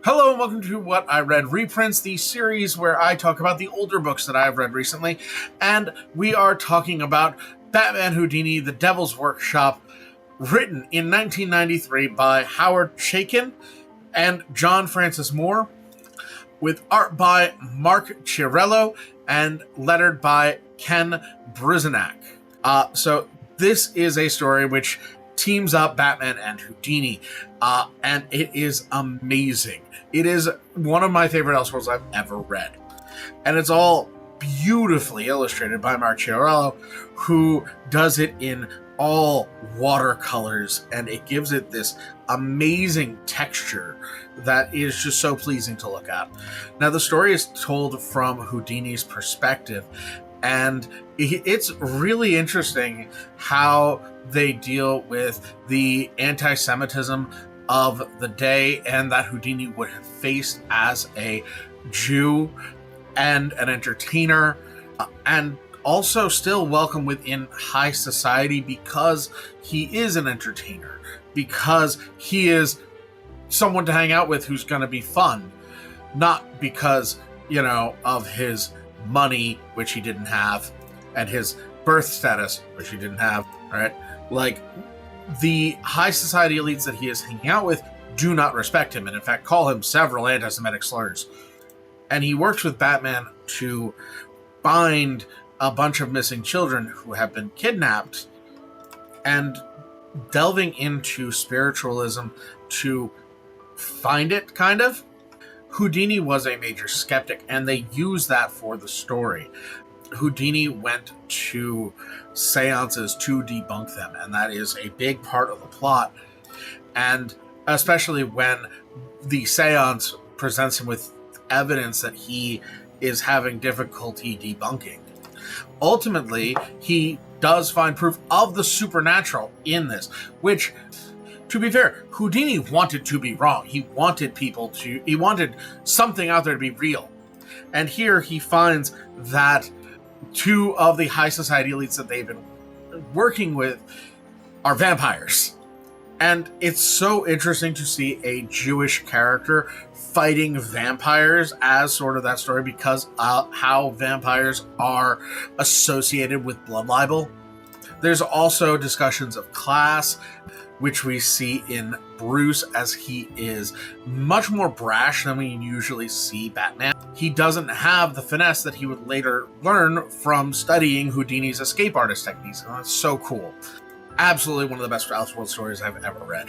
Hello and welcome to What I Read Reprints, the series where I talk about the older books that I've read recently, and we are talking about Batman Houdini, The Devil's Workshop, written in 1993 by Howard Chaykin and John Francis Moore, with art by Mark Chiarello and lettered by Ken Bruzenak. So this is a story which teams up Batman and Houdini, and it is amazing. It is one of my favorite Elseworlds I've ever read. And it's all beautifully illustrated by Mark Chiarello, who does it in all watercolors, and it gives it this amazing texture that is just so pleasing to look at. Now, the story is told from Houdini's perspective, and it's really interesting how they deal with the anti-Semitism of the day and that Houdini would have faced as a Jew and an entertainer, and also still welcome within high society because he is an entertainer, because he is someone to hang out with who's going to be fun, not because, of his money, which he didn't have, and his birth status, which he didn't have, right? Like, the high society elites that he is hanging out with do not respect him, and in fact call him several anti-Semitic slurs. And he works with Batman to find a bunch of missing children who have been kidnapped, and delving into spiritualism to find it, kind of. Houdini was a major skeptic, and they use that for the story. Houdini went to seances to debunk them, and that is a big part of the plot. And especially when the seance presents him with evidence that he is having difficulty debunking. Ultimately, he does find proof of the supernatural in this, which, to be fair, Houdini wanted to be wrong. He wanted something out there to be real. And here he finds that two of the high society elites that they've been working with are vampires. And it's so interesting to see a Jewish character fighting vampires as sort of that story, because how vampires are associated with blood libel. There's also discussions of class, which we see in Bruce, as he is much more brash than we usually see Batman. He doesn't have the finesse that he would later learn from studying Houdini's escape artist techniques, and that's so cool. Absolutely one of the best Elseworlds stories I've ever read.